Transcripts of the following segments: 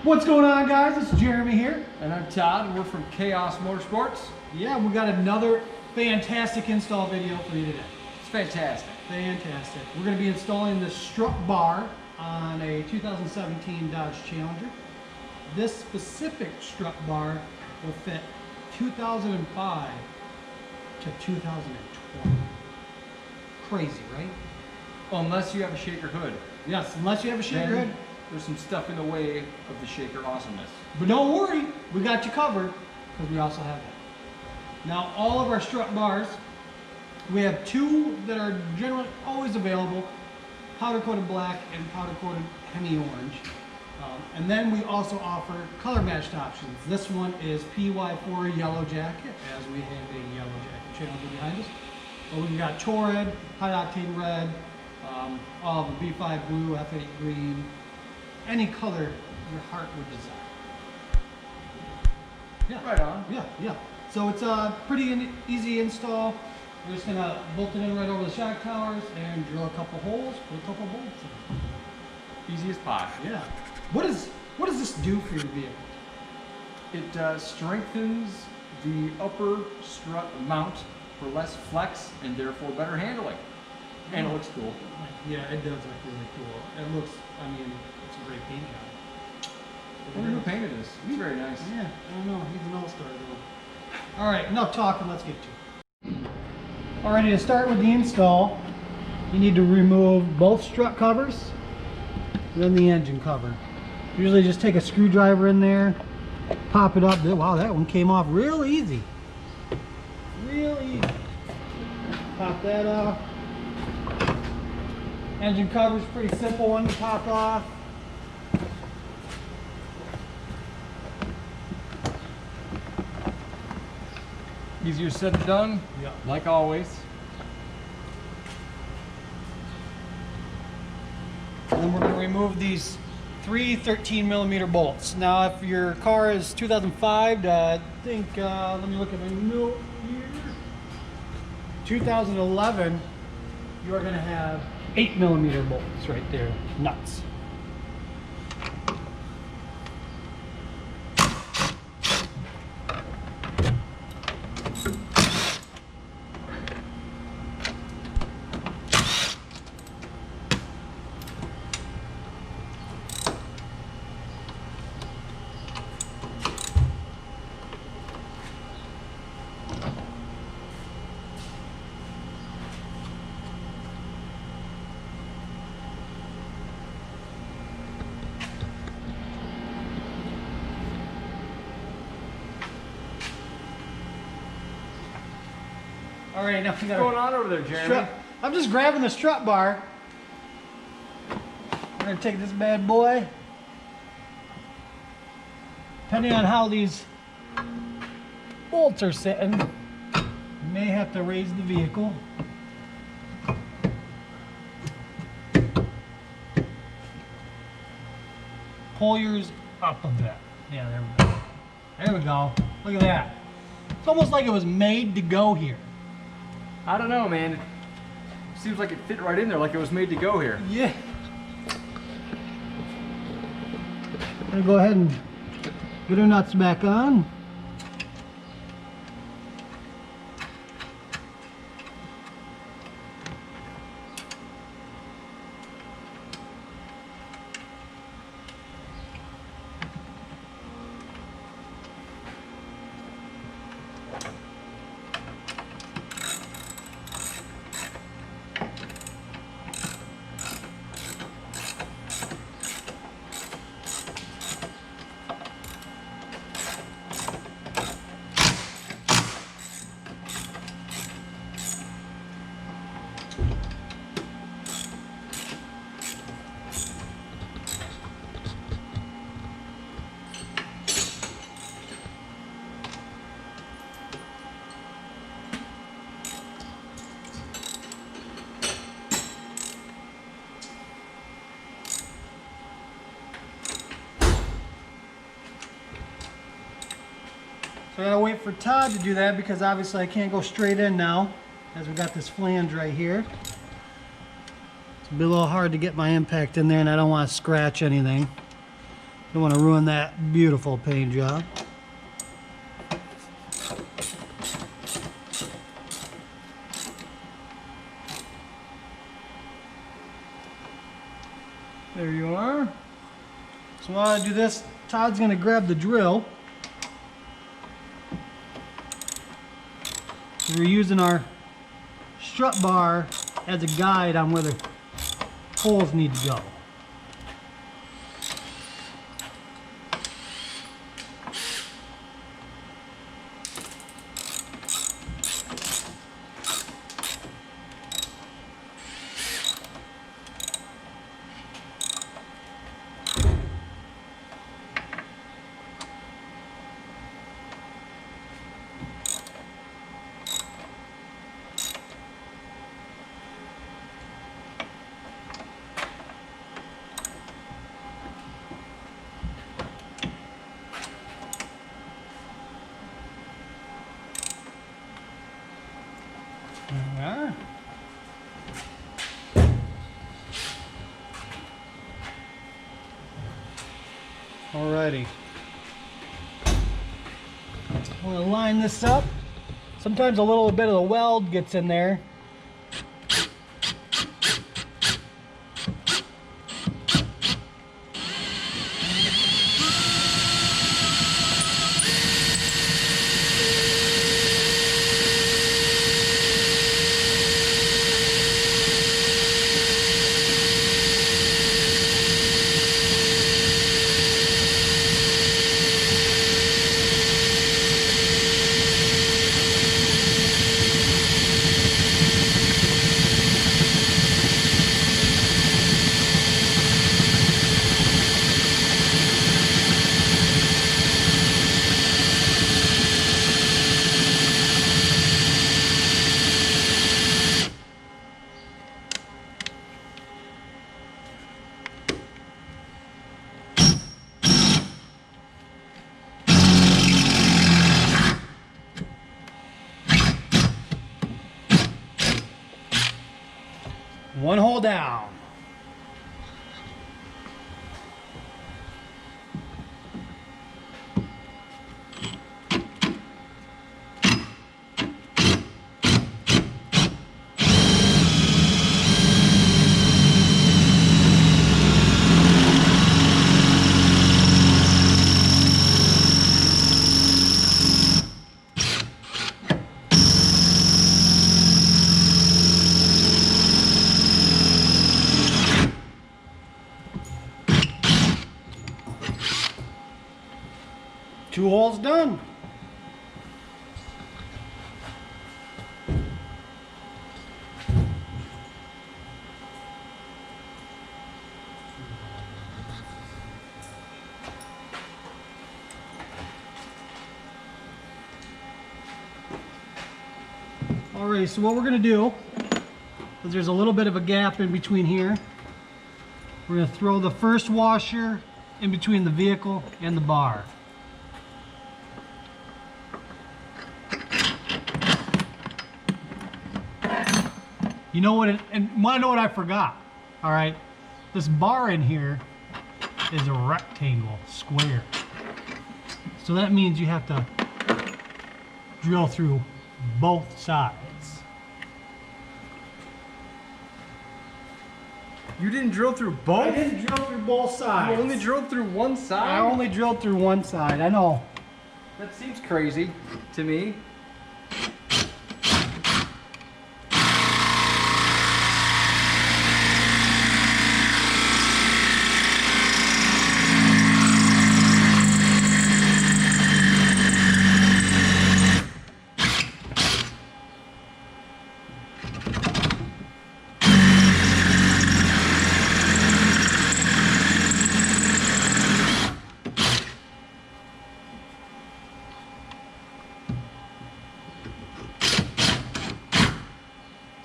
What's going on, guys? It's Jeremy here. And I'm Todd, and we're from Chaos Motorsports. Yeah, we got another fantastic install video for you today. It's fantastic. Fantastic. We're going to be installing the strut bar on a 2017 Dodge Challenger. This specific strut bar will fit 2005 to 2020. Crazy, right? Well, unless you have a shaker hood. Yes, unless you have a shaker hood. There's some stuff in the way of the shaker awesomeness. But don't worry, we got you covered because we also have that. Now, all of our strut bars, we have two that are generally always available, powder coated black and powder coated Henny orange. And then we also offer color matched options. This one is PY4 yellow jacket, as we have a yellow jacket Challenger behind us. But we've got Torrid, high octane red, all the B5 blue, F8 green, any color your heart would desire. Yeah. Right on. Yeah. So it's a pretty easy install. We're just gonna bolt it in right over the shock towers and drill a couple holes, put a couple bolts in. Easy as pie. Yeah. What does this do for your vehicle? It strengthens the upper strut mount for less flex and therefore better handling. And it looks cool. Yeah, it does look really cool. It looks, I mean, it's a great paint job. I wonder who painted this. It's very nice. Yeah, I don't know. He's an all-star though. All right, enough talking. Let's get to it. Alrighty, to start with the install, you need to remove both strut covers, and then the engine cover. Usually just take a screwdriver in there, pop it up. Wow, that one came off real easy. Real easy. Pop that off. Engine cover's pretty simple one to pop off. Easier said than done. Yeah. Like always. And then we're going to remove these three 13mm bolts. Now, if your car is 2005, I think, let me look at my note here. 2011, you are going to have 8mm bolts right there, nuts. All right, now we got. What's going on over there, Jeremy? I'm just grabbing the strut bar. We're gonna take this bad boy. Depending on how these bolts are sitting, you may have to raise the vehicle. Pull yours up a bit. Yeah, there we go. There we go. Look at that. It's almost like it was made to go here. I don't know, man. It seems like it fit right in there, like it was made to go here. Yeah. I'm gonna go ahead and get our nuts back on. So I gotta wait for Todd to do that because obviously I can't go straight in now as we got this flange right here. It's a little hard to get my impact in there and I don't want to scratch anything. Don't want to ruin that beautiful paint job. There you are. So while I do this, Todd's going to grab the drill. We're using our strut bar as a guide on where the holes need to go. There we are. Alrighty. I'm going to line this up. Sometimes a little bit of the weld gets in there. One hole down. Two holes done. Alright, so what we're going to do is there's a little bit of a gap in between here. We're going to throw the first washer in between the vehicle and the bar. You know what, and want to know what I forgot? All right, this bar in here is a rectangle, square. So that means you have to drill through both sides. You didn't drill through both? I didn't drill through both sides. You only drilled through one side? I only drilled through one side, I know. That seems crazy to me.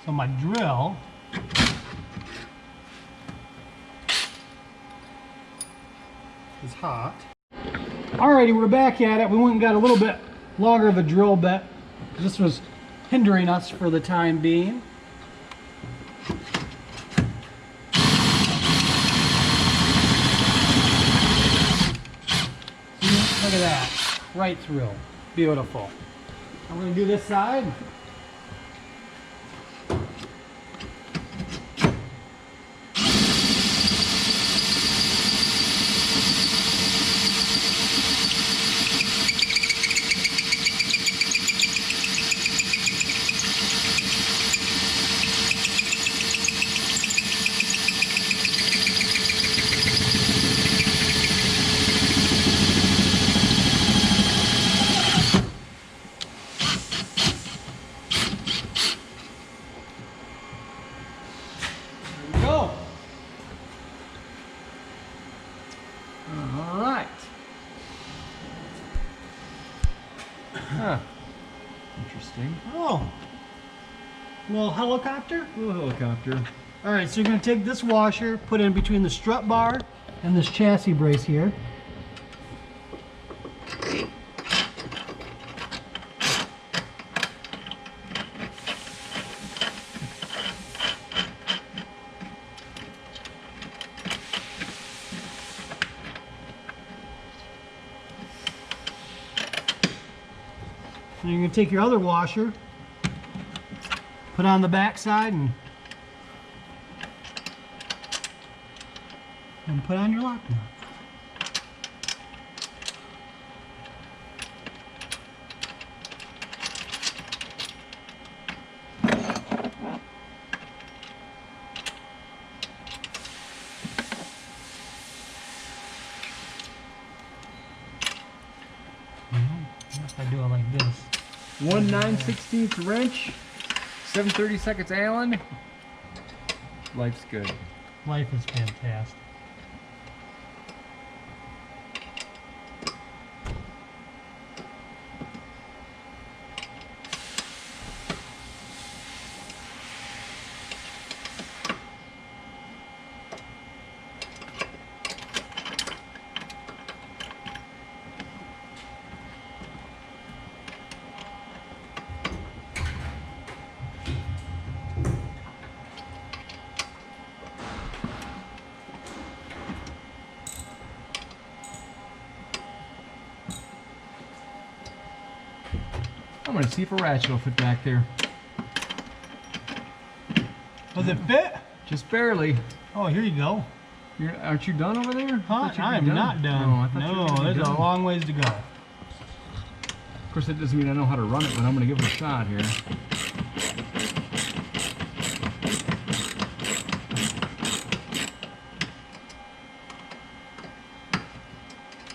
So my drill is hot. Alrighty, we're back at it. We went and got a little bit longer of a drill bit. This was hindering us for the time being. Look at that. Right through. Beautiful. I'm going to do this side. Go. All right. Huh. Interesting. Oh. Little helicopter. Little helicopter. All right, so you're going to take this washer, put it in between the strut bar and this chassis brace here. And you're going to take your other washer, put on the back side, and put on your lock nut. If I do it like this. 1 9/16 wrench, 7/32 Allen. Life's good. Life is fantastic. I'm gonna see if a ratchet will fit back there. Does it fit? Just barely. Oh, here you go. Aren't you done over there? Huh? I'm not done. Oh, I thought you were No, gonna be there's a done. long ways to go. Of course, that doesn't mean I know how to run it, but I'm gonna give it a shot here.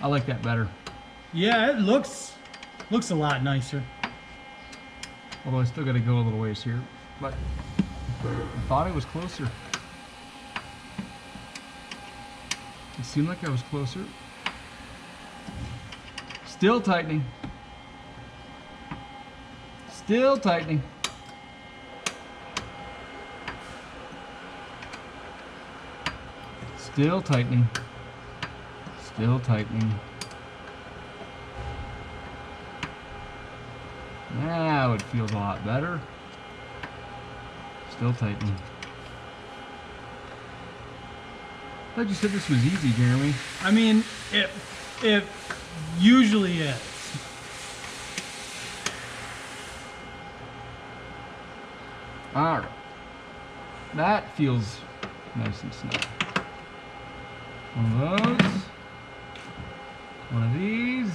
I like that better. Yeah, it looks a lot nicer. Although I still got to go a little ways here, but I thought it was closer. It seemed like I was closer. Still tightening. Still tightening. Still tightening. Still tightening. Now it feels a lot better. Still tightening. I thought you said this was easy, Jeremy. I mean, it usually is. Alright. That feels nice and snug. One of those. One of these.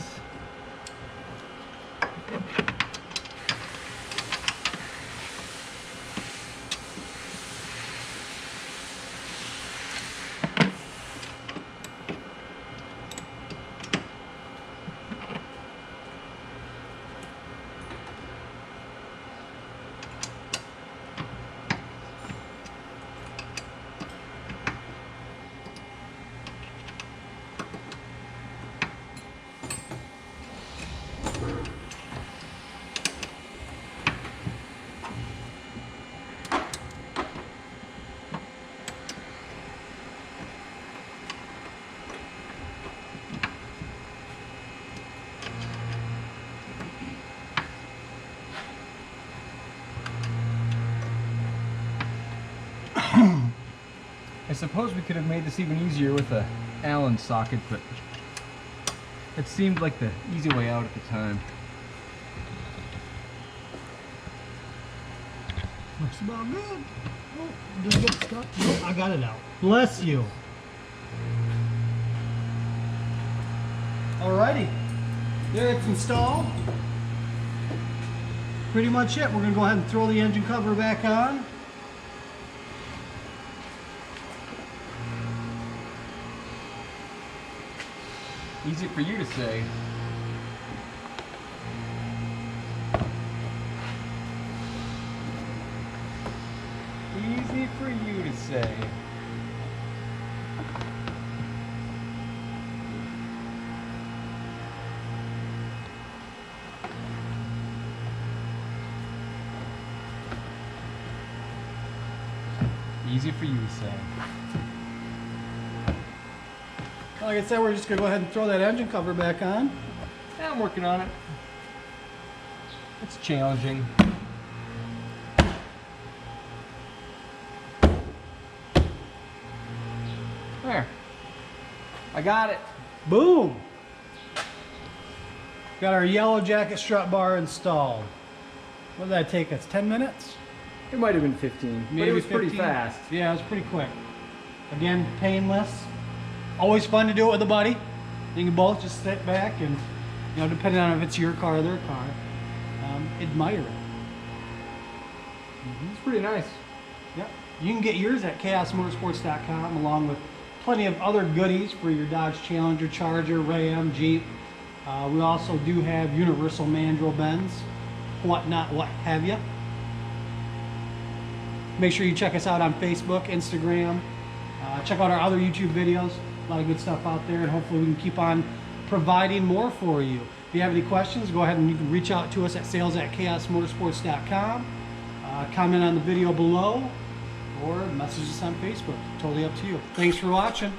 I suppose we could have made this even easier with a Allen socket, but It seemed like the easy way out at the time. Looks about good. Oh, did I get it stuck? Nope, I got it out. Bless you. Alrighty. There it's installed. Pretty much it. We're going to go ahead and throw the engine cover back on. Easy for you to say. Easy for you to say. Easy for you to say. Like I said, we're just going to go ahead and throw that engine cover back on. Yeah, I'm working on it. It's challenging. There. I got it. Boom! Got our yellow jacket strut bar installed. What did that take us? 10 minutes? It might have been 15, but it was pretty fast. Yeah, it was pretty quick. Again, painless. Always fun to do it with a buddy. You can both just sit back and, you know, depending on if it's your car or their car, admire it. It's pretty nice. Yep. You can get yours at chaosmotorsports.com along with plenty of other goodies for your Dodge Challenger, Charger, Ram, Jeep. We also do have universal mandrel bends, whatnot, what have you. Make sure you check us out on Facebook, Instagram. Check out our other YouTube videos. A lot of good stuff out there, and hopefully we can keep on providing more for you. If you have any questions, go ahead and you can reach out to us at sales@chaosmotorsports.com. Comment on the video below, or message us on Facebook. Totally up to you. Thanks for watching.